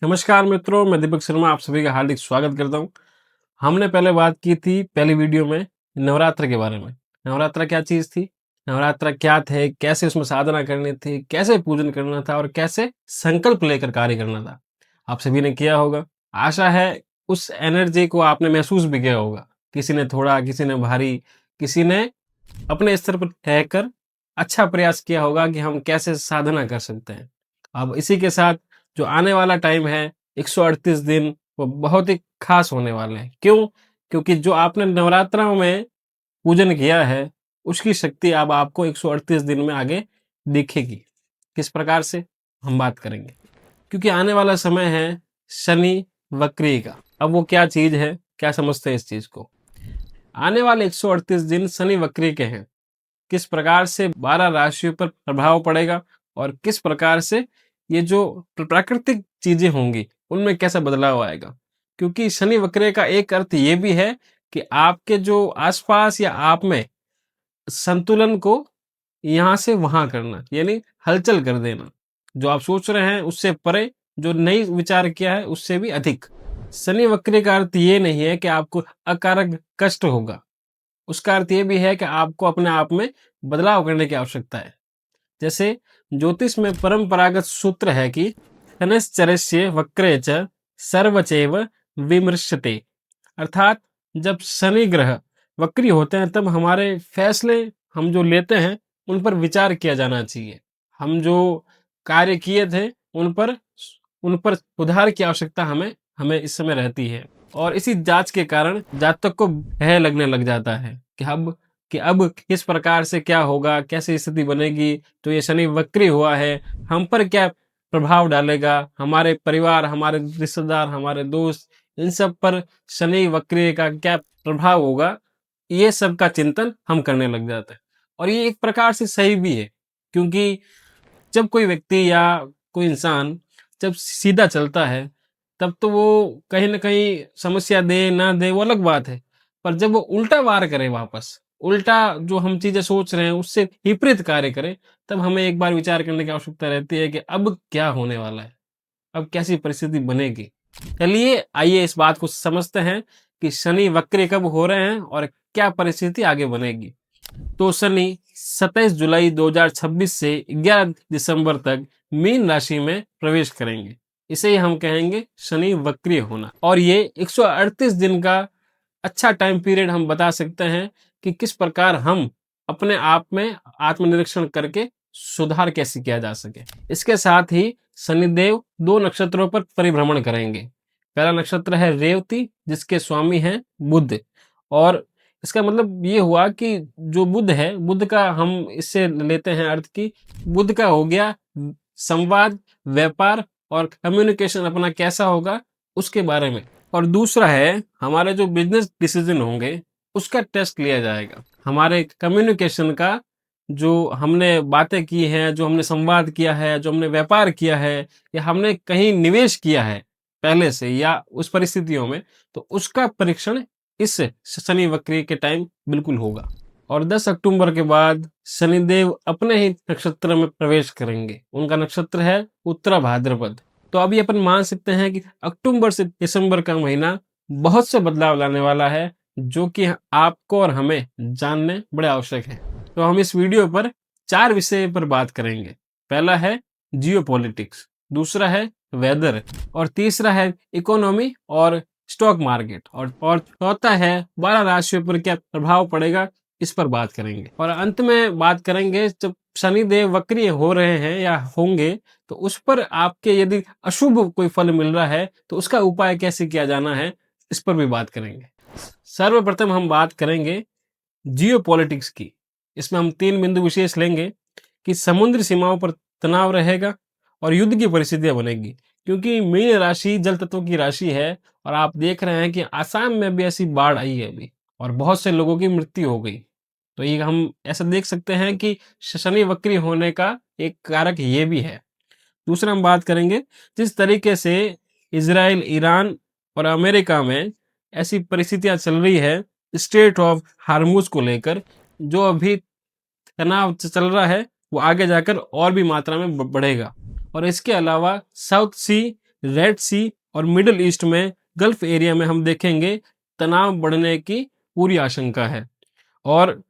नमस्कार मित्रों, मैं दीपक शर्मा आप सभी का हार्दिक स्वागत करता हूँ। हमने पहले बात की थी पहली वीडियो में नवरात्र के बारे में। नवरात्रा क्या चीज़ थी? नवरात्रा क्या थे? कैसे उसमें साधना करनी थी? कैसे पूजन करना था? और कैसे संकल्प लेकर कार्य करना था? आप सभी ने किया होगा। आशा है उस एनर्जी को आपने महसूस भी किया होगा। किसी ने थोड़ा, किसी ने भारी, किसी ने अपने स्तर पर रहकर अच्छा प्रयास किया होगा कि हम कैसे साधना कर सकते हैं। अब इसी के साथ जो आने वाला टाइम है 138 दिन वो बहुत ही खास होने वाले हैं। क्यों? क्योंकि जो आपने नवरात्रों में पूजन किया है, उसकी शक्ति अब आपको 138 दिन में आगे दिखेगी। किस प्रकार से? हम बात करेंगे। क्योंकि आने वाला समय है शनि वक्री का। अब वो क्या चीज़ है? क्या समझते हैं इस चीज़ को? आने वाले 138 दिन शनि वक्री के हैं। किस प्रकार से 12 राशियों पर प्रभाव पड़ेगा और किस प्रकार से ये जो प्राकृतिक चीजें होंगी उनमें कैसा बदलाव आएगा। क्योंकि शनि वक्र का एक अर्थ ये भी है कि आपके जो आसपास या आप में संतुलन को यहाँ से वहां करना, यानी हलचल कर देना। जो आप सोच रहे हैं उससे परे, जो नई विचार किया है उससे भी अधिक। शनि वक्र का अर्थ ये नहीं है कि आपको अकारक कष्ट होगा। उसका अर्थ ये भी है कि आपको अपने आप में बदलाव करने की आवश्यकता है। जैसे ज्योतिष में परंपरागत सूत्र है कि शनैश्चरस्य वक्रे च सर्वचैव विमृश्यते। अर्थात जब शनि ग्रह वक्री होते हैं तब हमारे फैसले हम जो लेते हैं उन पर विचार किया जाना चाहिए। हम जो कार्य किए थे उन पर सुधार की आवश्यकता हमें हमें इस समय रहती है। और इसी जांच के कारण जातक को भय लगने लग जाता है कि अब किस प्रकार से क्या होगा, कैसी स्थिति बनेगी। तो ये शनि वक्री हुआ है, हम पर क्या प्रभाव डालेगा, हमारे परिवार, हमारे रिश्तेदार, हमारे दोस्त, इन सब पर शनि वक्री का क्या प्रभाव होगा, ये सब का चिंतन हम करने लग जाते हैं। और ये एक प्रकार से सही भी है। क्योंकि जब कोई व्यक्ति या कोई इंसान जब सीधा चलता है तब तो वो कहीं ना कहीं समस्या दे ना दे वो अलग बात है। पर जब वो उल्टा वार करे, वापस उल्टा जो हम चीजें सोच रहे हैं उससे विपरीत कार्य करे, तब हमें एक बार विचार करने की आवश्यकता रहती है कि अब क्या होने वाला है, अब कैसी परिस्थिति बनेगी। चलिए आइए इस बात को समझते हैं कि शनि वक्र कब हो रहे हैं और क्या परिस्थिति आगे बनेगी। तो शनि 27 जुलाई 2026 से 11 दिसंबर तक मीन राशि में प्रवेश करेंगे। इसे ही हम कहेंगे शनि वक्रीय होना। और ये 138 दिन का अच्छा टाइम पीरियड हम बता सकते हैं कि किस प्रकार हम अपने आप में आत्मनिरीक्षण करके सुधार कैसे किया जा सके। इसके साथ ही शनिदेव 2 नक्षत्रों पर परिभ्रमण करेंगे। पहला नक्षत्र है रेवती, जिसके स्वामी हैं बुध। और इसका मतलब ये हुआ कि जो बुध है, बुध का हम इससे लेते हैं अर्थ की बुध का हो गया संवाद, व्यापार और कम्युनिकेशन अपना कैसा होगा उसके बारे में। और दूसरा है हमारे जो बिजनेस डिसीजन होंगे उसका टेस्ट लिया जाएगा। हमारे कम्युनिकेशन का, जो हमने बातें की हैं, जो हमने संवाद किया है, जो हमने व्यापार किया है या हमने कहीं निवेश किया है पहले से या उस परिस्थितियों में, तो उसका परीक्षण इस शनि वक्री के टाइम बिल्कुल होगा। और 10 अक्टूबर के बाद शनिदेव अपने ही नक्षत्र में प्रवेश करेंगे। उनका नक्षत्र है उत्तरा भाद्रपद। तो अभी अपन मान सकते हैं कि अक्टूबर से दिसंबर का महीना बहुत से बदलाव लाने वाला है, जो कि आपको और हमें जानने बड़े आवश्यक है। तो हम इस वीडियो पर 4 विषय पर बात करेंगे। पहला है जियोपॉलिटिक्स, दूसरा है वेदर, और तीसरा है इकोनॉमी और स्टॉक मार्केट, और चौथा है 12 राशियों पर क्या प्रभाव पड़ेगा, इस पर बात करेंगे। और अंत में बात करेंगे जब शनिदेव वक्री हो रहे हैं या होंगे तो उस पर आपके यदि अशुभ कोई फल मिल रहा है तो उसका उपाय कैसे किया जाना है, इस पर भी बात करेंगे। सर्वप्रथम हम बात करेंगे जियो पॉलिटिक्स की। इसमें हम 3 बिंदु विशेष लेंगे कि समुद्री सीमाओं पर तनाव रहेगा और युद्ध की परिस्थितियां बनेगी। क्योंकि मीन राशि जल तत्व की राशि है और आप देख रहे हैं कि आसाम में भी ऐसी बाढ़ आई है अभी और बहुत से लोगों की मृत्यु हो गई। तो ये हम ऐसा देख सकते हैं कि शनि वक्री होने का एक कारक ये भी है। दूसरा हम बात करेंगे जिस तरीके से इजराइल, ईरान और अमेरिका में ऐसी परिस्थितियां चल रही है स्ट्रेट ऑफ हार्मुज को लेकर, जो अभी तनाव चल रहा है वो आगे जाकर और भी मात्रा में बढ़ेगा। और इसके अलावा साउथ सी रेड सी और मिडिल ईस्ट में गल्फ एरिया में हम देखेंगे तनाव बढ़ने की पूरी आशंका है। और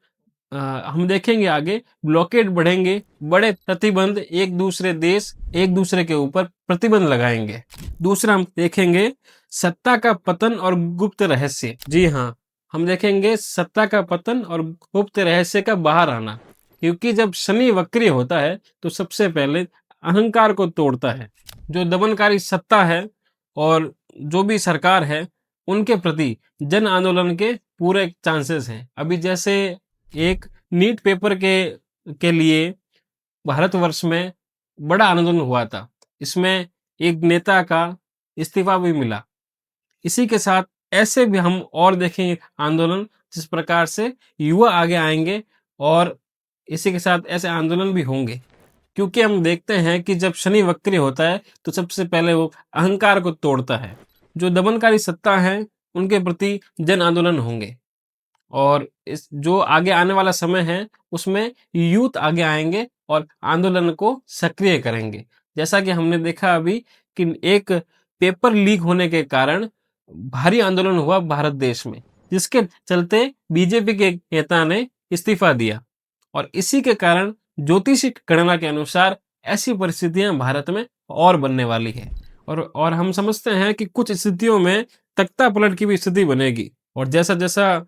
हम देखेंगे आगे ब्लॉकेड बढ़ेंगे, बड़े प्रतिबंध, एक दूसरे देश एक दूसरे के ऊपर प्रतिबंध लगाएंगे। दूसरा हम देखेंगे सत्ता का पतन और गुप्त रहस्य। जी हाँ, हम देखेंगे सत्ता का पतन और गुप्त रहस्य का बाहर आना, क्योंकि जब शनि वक्री होता है तो सबसे पहले अहंकार को तोड़ता है। जो दमनकारी सत्ता है और जो भी सरकार है उनके प्रति जन आंदोलन के पूरे चांसेस हैं। अभी जैसे एक नीट पेपर के लिए भारतवर्ष में बड़ा आंदोलन हुआ था, इसमें एक नेता का इस्तीफा भी मिला। इसी के साथ ऐसे भी हम और देखेंगे आंदोलन, जिस प्रकार से युवा आगे आएंगे और इसी के साथ ऐसे आंदोलन भी होंगे, क्योंकि हम देखते हैं कि जब शनि वक्री होता है तो सबसे पहले वो अहंकार को तोड़ता है। जो दमनकारी सत्ता है उनके प्रति जन आंदोलन होंगे और इस जो आगे आने वाला समय है उसमें यूथ आगे आएंगे और आंदोलन को सक्रिय करेंगे। जैसा कि हमने देखा अभी कि एक पेपर लीक होने के कारण भारी आंदोलन हुआ भारत देश में, जिसके चलते बीजेपी के नेता ने इस्तीफा दिया और इसी के कारण ज्योतिषी गणना के अनुसार ऐसी परिस्थितियां भारत में और बनने वाली है। और हम समझते हैं कि कुछ स्थितियों में तख्ता पलट की भी स्थिति बनेगी। और जैसा जैसा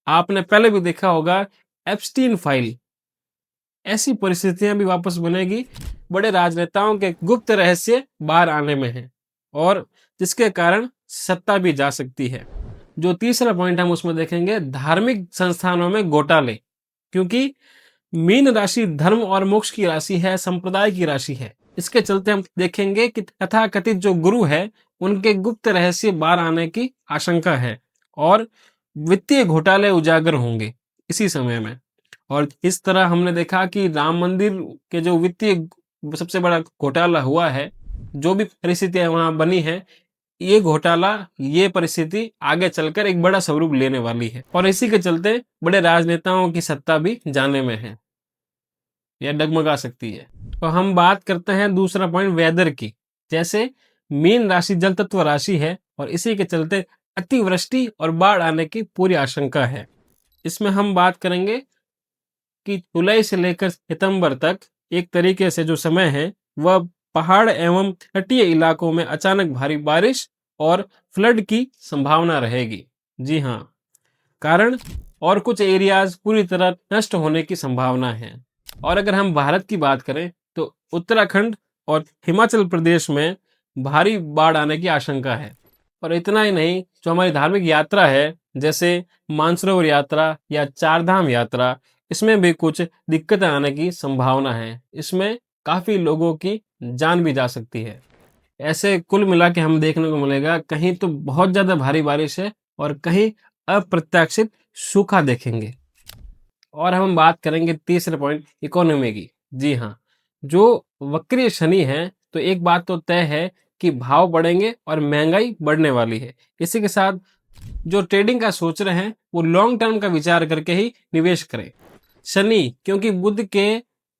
आपने पहले भी देखा होगा एप्स्टीन फाइल, ऐसी परिस्थितियां भी वापस बनेगी। बड़े राजनेताओं के गुप्त रहस्य बाहर आने में है और जिसके कारण सत्ता भी जा सकती है। जो तीसरा पॉइंट हम उसमें देखेंगे धार्मिक संस्थानों में घोटाले, क्योंकि मीन राशि धर्म और मोक्ष की राशि है, संप्रदाय की राशि है। इसके चलते हम देखेंगे कि तथाकथित जो गुरु है उनके गुप्त रहस्य बाहर आने की आशंका है और वित्तीय घोटाले उजागर होंगे इसी समय में। और इस तरह हमने देखा कि राम मंदिर के जो वित्तीय सबसे बड़ा घोटाला हुआ है, जो भी परिस्थितियां वहां बनी है, ये घोटाला, ये परिस्थिति आगे चलकर एक बड़ा स्वरूप लेने वाली है और इसी के चलते बड़े राजनेताओं की सत्ता भी जाने में है या डगमगा सकती है। तो हम बात करते हैं दूसरा पॉइंट वेदर की। जैसे मीन राशि जल तत्व राशि है और इसी के चलते अतिवृष्टि और बाढ़ आने की पूरी आशंका है। इसमें हम बात करेंगे कि जुलाई से लेकर सितंबर तक एक तरीके से जो समय है वह पहाड़ एवं तटीय इलाकों में अचानक भारी बारिश और फ्लड की संभावना रहेगी। जी हाँ, कारण और कुछ एरियाज पूरी तरह नष्ट होने की संभावना है। और अगर हम भारत की बात करें तो उत्तराखंड और हिमाचल प्रदेश में भारी बाढ़ आने की आशंका है। और इतना ही नहीं, जो हमारी धार्मिक यात्रा है जैसे मानसरोवर यात्रा या चारधाम यात्रा, इसमें भी कुछ दिक्कतें आने की संभावना है। इसमें काफी लोगों की जान भी जा सकती है। ऐसे कुल मिला के हम देखने को मिलेगा कहीं तो बहुत ज्यादा भारी बारिश है और कहीं अप्रत्याशित सूखा देखेंगे। और हम बात करेंगे तीसरे पॉइंट इकोनॉमी की। जी हाँ, जो वक्रीय शनि है तो एक बात तो तय है कि भाव बढ़ेंगे और महंगाई बढ़ने वाली है। इसी के साथ जो ट्रेडिंग का सोच रहे हैं वो लॉन्ग टर्म का विचार करके ही निवेश करें। शनि क्योंकि बुध के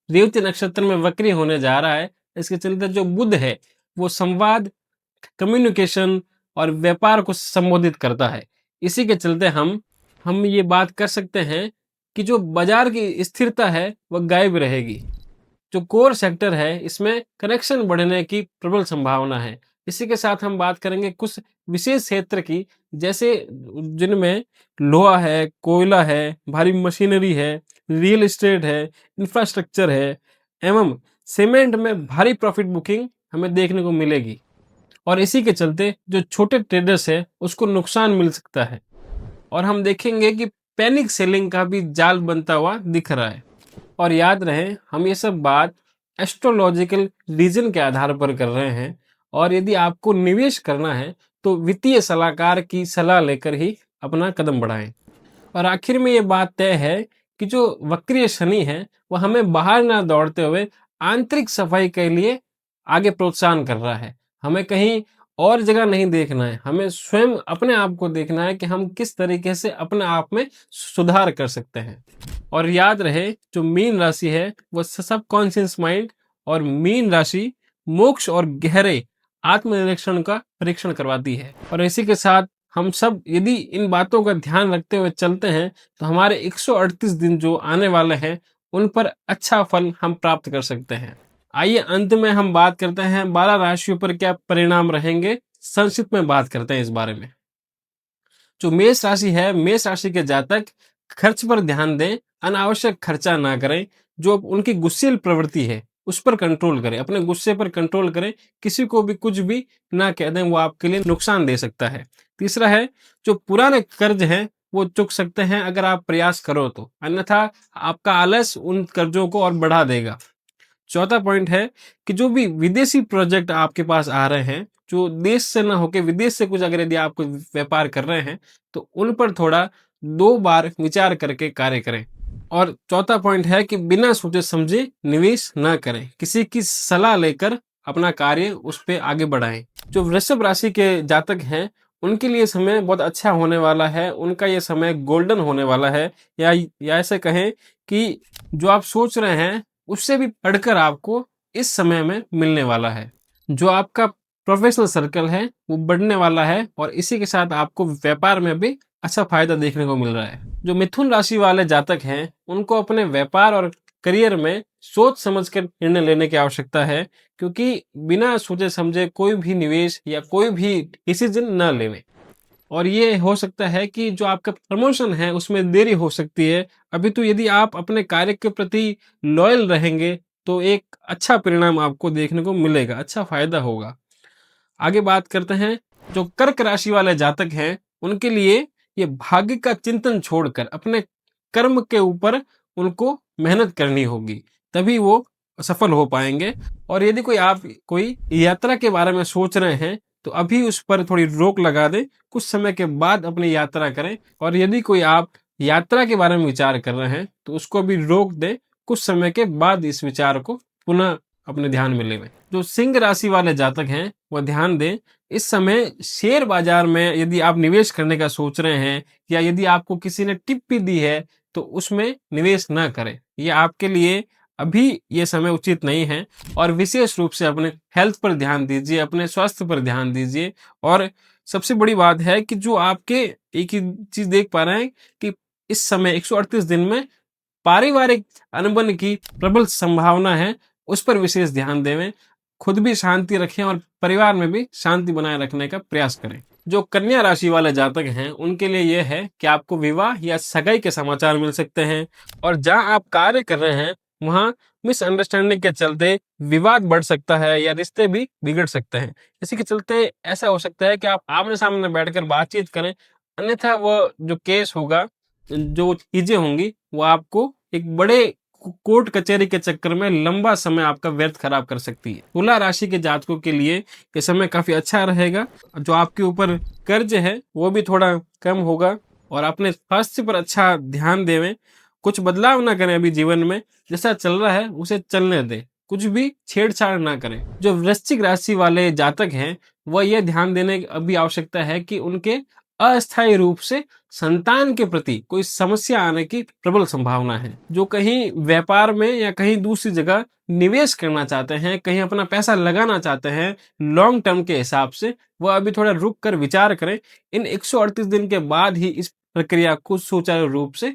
रेवती नक्षत्र में वक्री होने जा रहा है, इसके चलते जो बुध है वो संवाद, कम्युनिकेशन और व्यापार को संबोधित करता है। इसी के चलते हम ये बात कर सकते हैं कि जो बाजार की स्थिरता है वह गायब रहेगी। जो कोर सेक्टर है इसमें कनेक्शन बढ़ने की प्रबल संभावना है। इसी के साथ हम बात करेंगे कुछ विशेष क्षेत्र की, जैसे जिनमें लोहा है, कोयला है, भारी मशीनरी है, रियल एस्टेट है, इंफ्रास्ट्रक्चर है एवं सीमेंट में भारी प्रॉफिट बुकिंग हमें देखने को मिलेगी। और इसी के चलते जो छोटे ट्रेडर्स है उसको नुकसान मिल सकता है। और हम देखेंगे कि पैनिक सेलिंग का भी जाल बनता हुआ दिख रहा है। और याद रहे, हम ये सब बात एस्ट्रोलॉजिकल रीजन के आधार पर कर रहे हैं और यदि आपको निवेश करना है तो वित्तीय सलाहकार की सलाह लेकर ही अपना कदम बढ़ाएं। और आखिर में ये बात तय है कि जो वक्रीय शनि है वह हमें बाहर ना दौड़ते हुए आंतरिक सफाई के लिए आगे प्रोत्साहन कर रहा है। हमें कहीं और जगह नहीं देखना है, हमें स्वयं अपने आप को देखना है कि हम किस तरीके से अपने आप में सुधार कर सकते हैं। और याद रहे, जो मीन राशि है वो सबकॉन्शियस माइंड और मीन राशि मोक्ष और गहरे आत्मनिरीक्षण का परीक्षण करवाती है। और इसी के साथ हम सब यदि इन बातों का ध्यान रखते हुए चलते हैं तो हमारे 138 दिन जो आने वाले हैं उन पर अच्छा फल हम प्राप्त कर सकते हैं। आइए अंत में हम बात करते हैं 12 राशियों पर क्या परिणाम रहेंगे। संक्षिप्त में बात करते हैं इस बारे में। जो मेष राशि है, मेष राशि के जातक खर्च पर ध्यान दें, अनावश्यक खर्चा ना करें। जो उनकी गुस्सेल प्रवृत्ति है उस पर कंट्रोल करें, अपने गुस्से पर कंट्रोल करें। किसी को भी कुछ भी ना कह दें, वो आपके लिए नुकसान दे सकता है। तीसरा है, जो पुराने कर्ज हैं वो चुक सकते हैं अगर आप प्रयास करो तो, अन्यथा आपका आलस उन कर्जों को और बढ़ा देगा। चौथा पॉइंट है कि जो भी विदेशी प्रोजेक्ट आपके पास आ रहे हैं, जो देश से ना होके विदेश से कुछ अगर यदि आप कुछ व्यापार कर रहे हैं तो उन पर थोड़ा 2 बार विचार करके कार्य करें। और चौथा पॉइंट है कि बिना सोचे समझे निवेश ना करें, किसी की सलाह लेकर अपना कार्य उस पे आगे बढ़ाएं। जो वृषभ राशि के जातक हैं उनके लिए समय बहुत अच्छा होने वाला है, उनका ये समय गोल्डन होने वाला है। या ऐसे कहें कि जो आप सोच रहे हैं उससे भी बढ़कर आपको इस समय में मिलने वाला है। जो आपका प्रोफेशनल सर्कल है वो बढ़ने वाला है और इसी के साथ आपको व्यापार में भी अच्छा फायदा देखने को मिल रहा है। जो मिथुन राशि वाले जातक हैं उनको अपने व्यापार और करियर में सोच समझ कर निर्णय लेने की आवश्यकता है, क्योंकि बिना सोचे समझे कोई भी निवेश या कोई भी डिसीजन न लेवे। और ये हो सकता है कि जो आपका प्रमोशन है उसमें देरी हो सकती है। अभी तो यदि आप अपने कार्य के प्रति लॉयल रहेंगे तो एक अच्छा परिणाम आपको देखने को मिलेगा, अच्छा फायदा होगा। आगे बात करते हैं, जो कर्क राशि वाले जातक हैं उनके लिए ये भाग्य का चिंतन छोड़कर अपने कर्म के ऊपर उनको मेहनत करनी होगी, तभी वो सफल हो पाएंगे। और यदि कोई यात्रा के बारे में सोच रहे हैं तो अभी उस पर थोड़ी रोक लगा दें, कुछ समय के बाद अपनी यात्रा करें। और यदि कोई आप यात्रा के बारे में विचार कर रहे हैं तो उसको भी रोक दें, कुछ समय के बाद इस विचार को पुनः अपने ध्यान में लें। जो सिंह राशि वाले जातक हैं वह ध्यान दें, इस समय शेयर बाजार में यदि आप निवेश करने का सोच रहे हैं या यदि आपको किसी ने टिप भी दी है तो उसमें निवेश ना करें। ये आपके लिए अभी ये समय उचित नहीं है। और विशेष रूप से अपने हेल्थ पर ध्यान दीजिए, अपने स्वास्थ्य पर ध्यान दीजिए। और सबसे बड़ी बात है कि जो आपके एक ही चीज देख पा रहे हैं कि इस समय 138 दिन में पारिवारिक अनबन की प्रबल संभावना है, उस पर विशेष ध्यान देवें। खुद भी शांति रखें और परिवार में भी शांति बनाए रखने का प्रयास करें। जो कन्या राशि वाले जातक हैं उनके लिए यह है कि आपको विवाह या सगाई के समाचार मिल सकते हैं। और जहां आप कार्य कर रहे हैं वहां मिसअंडरस्टैंडिंग के चलते विवाद बढ़ सकता है या रिश्ते भी बिगड़ सकते हैं। इसी के चलते ऐसा हो सकता है कि आप आमने सामने बैठकर बातचीत करें, अन्यथा वो जो केस होगा, जो चीजें होंगी वो आपको एक बड़े कोर्ट कचहरी के चक्कर में लंबा समय आपका व्यर्थ खराब कर सकती है। तुला राशि के जातकों के लिए ये समय काफी अच्छा रहेगा। जो आपके ऊपर कर्ज है वो भी थोड़ा कम होगा और अपने स्वास्थ्य पर अच्छा ध्यान देवें। कुछ बदलाव ना करें, अभी जीवन में जैसा चल रहा है उसे चलने दें, कुछ भी छेड़छाड़ ना करें। जो वृश्चिक राशि वाले जातक हैं वह यह ध्यान देने की अभी आवश्यकता है कि उनके अस्थायी रूप से संतान के प्रति कोई समस्या आने की प्रबल संभावना है। जो कहीं व्यापार में या कहीं दूसरी जगह निवेश करना चाहते हैं, कहीं अपना पैसा लगाना चाहते हैं लॉन्ग टर्म के हिसाब से, वह अभी थोड़ा रुक कर विचार करें। इन 138 दिन के बाद ही इस प्रक्रिया को सुचारू रूप से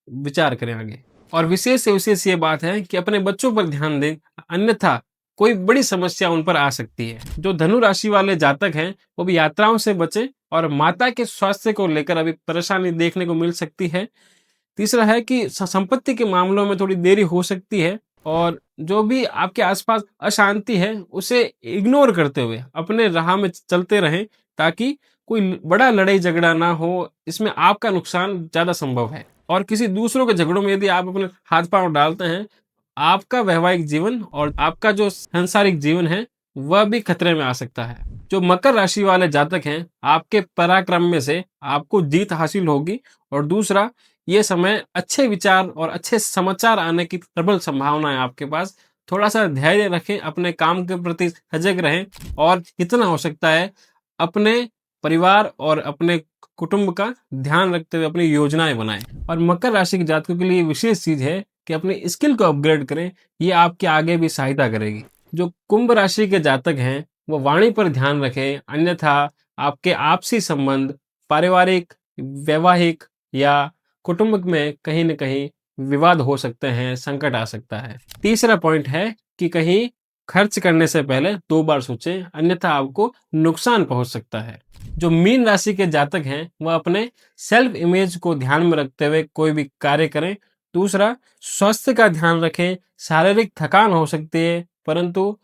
विचार करें आगे। और विशेष से विशेष ये बात है कि अपने बच्चों पर ध्यान दें, अन्यथा कोई बड़ी समस्या उन पर आ सकती है। जो धनु राशि वाले जातक हैं वो भी यात्राओं से बचें और माता के स्वास्थ्य को लेकर अभी परेशानी देखने को मिल सकती है। तीसरा है कि संपत्ति के मामलों में थोड़ी देरी हो सकती है। और जो भी आपके आसपास अशांति है उसे इग्नोर करते हुए अपने राह में चलते रहें, ताकि कोई बड़ा लड़ाई झगड़ा ना हो, इसमें आपका नुकसान ज्यादा संभव है। और किसी दूसरों के झगड़ों में यदि आप अपने हाथ पांव डालते हैं, आपका वैवाहिक जीवन और आपका जो सांसारिक जीवन है वह भी खतरे में आ सकता है। जो मकर राशि वाले जातक हैं, आपके पराक्रम में से आपको जीत हासिल होगी। और दूसरा, ये समय अच्छे विचार और अच्छे समाचार आने की प्रबल संभावना है आपके पास। थोड़ा सा धैर्य रखें, अपने काम के प्रति सजग रहें और जितना हो सकता है अपने परिवार और अपने कुटुंब का ध्यान रखते हुए अपनी योजनाएं बनाएं। और मकर राशि के जातकों के लिए विशेष चीज है कि अपनी स्किल को अपग्रेड करें, ये आपके आगे भी सहायता करेगी। जो कुंभ राशि के जातक हैं वो वाणी पर ध्यान रखें, अन्यथा आपके आपसी संबंध, पारिवारिक, वैवाहिक या कुटुंब में कहीं न कहीं विवाद हो सकते हैं, संकट आ सकता है। तीसरा पॉइंट है कि कहीं खर्च करने से पहले 2 बार सोचें, अन्यथा आपको नुकसान पहुँच सकता है। जो मीन राशि के जातक हैं, वह अपने सेल्फ इमेज को ध्यान में रखते हुए कोई भी कार्य करें। दूसरा, स्वास्थ्य का ध्यान रखें, शारीरिक थकान हो सकती है, परंतु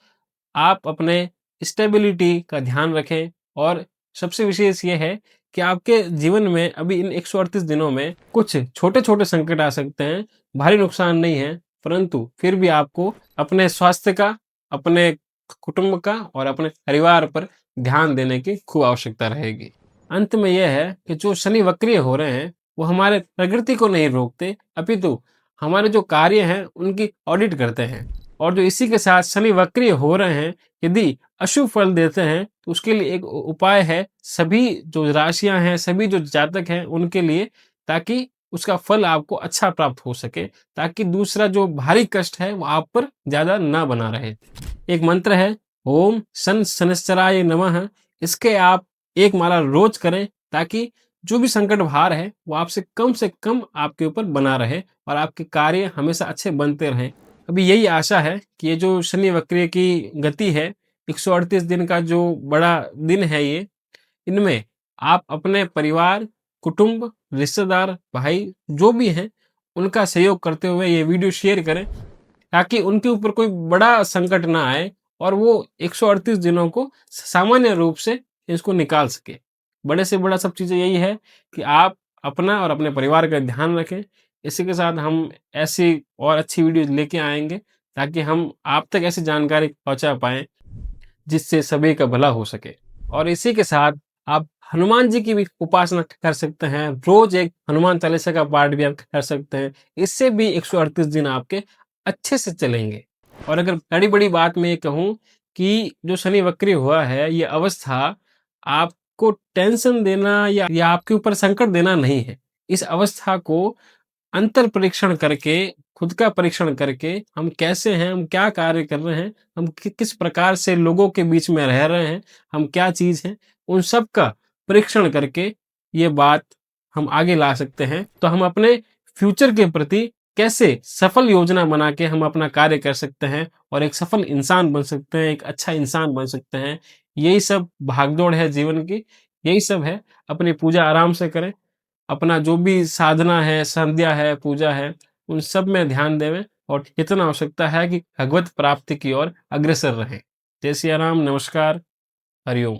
आप अपने स्टेबिलिटी का ध्यान रखें और सबसे विशेष ये है कि आपके जीवन में अभी इन 138 दिनों में कुछ छोटे-छोटे संकट आ सकते हैं, भारी नुकसान नहीं है, परंतु फिर भी आपको अपने स्वास्थ्य का, अपने कुटुंब का और अपने परिवार पर ध्यान देने की खूब आवश्यकता रहेगी। अंत में यह है कि जो शनि वक्रीय हो रहे हैं, वो हमारे प्रकृति को नहीं रोकते, अपितु हमारे जो कार्य हैं, उनकी ऑडिट करते हैं। और जो इसी के साथ शनि वक्रीय हो रहे हैं, यदि अशुभ फल देते हैं, तो उसके लिए एक उपाय है, सभी जो राशियाँ हैं, सभी जो जातक हैं, उनके लिए, ताकि उसका फल आपको अच्छा प्राप्त हो सके, ताकि दूसरा जो भारी कष्ट है, वो आप पर ज़्यादा ना बना रहे। एक मंत्र है, ओम शनैश्चराय नमः। इसके आप एक माला रोज करें, ताकि जो भी संकट भार है, वो आपसे कम आपके ऊपर बना रहे और आपके कार्य हमेशा अच्छे बनते रहें। अभी यही आशा है कि ये जो शनि वक्र की गति है, 138 दिन का जो बड़ा दिन है ये, इनमें आप अपने परिवार, कुटुंब, रिश्तेदार, भाई जो भी हैं, उनका सहयोग करते हुए ये वीडियो शेयर करें, ताकि उनके ऊपर कोई बड़ा संकट ना आए और वो 138 दिनों को सामान्य रूप से इसको निकाल सके। बड़े से बड़ा सब चीज़ें यही है कि आप अपना और अपने परिवार का ध्यान रखें। इसी के साथ हम ऐसी और अच्छी वीडियोज़ लेके आएँगे, ताकि हम आप तक ऐसी जानकारी पहुँचा पाएँ जिससे सभी का भला हो सके। और इसी के साथ आप हनुमान जी की भी उपासना कर सकते हैं। रोज़ एक हनुमान चालीसा का पाठ भी आप कर सकते हैं। इससे भी 138 दिन आपके अच्छे से चलेंगे। और अगर बड़ी-बड़ी बात मैं ये कहूँ कि जो शनि वक्री हुआ है, ये अवस्था आपको टेंशन देना या आपके ऊपर संकट देना नहीं है। इस अवस्था को अंतर परीक्षण करके, खुद का परीक्षण करके, हम कैसे हैं, हम क्या कार्य कर रहे हैं, हम किस प्रकार से लोगों के बीच में रह रहे हैं, हम क्या चीज़ हैं, उन सब का परीक्षण करके ये बात हम आगे ला सकते हैं। तो हम अपने फ्यूचर के प्रति कैसे सफल योजना बना के हम अपना कार्य कर सकते हैं और एक सफल इंसान बन सकते हैं, एक अच्छा इंसान बन सकते हैं। यही सब भागदौड़ है जीवन की, यही सब है। अपनी पूजा आराम से करें। अपना जो भी साधना है, संध्या है, पूजा है, उन सब में ध्यान देवें और इतना आवश्यकता है कि भगवत प्राप्ति की ओर अग्रसर रहें। जय सिया राम, नमस्कार, हरि ओम।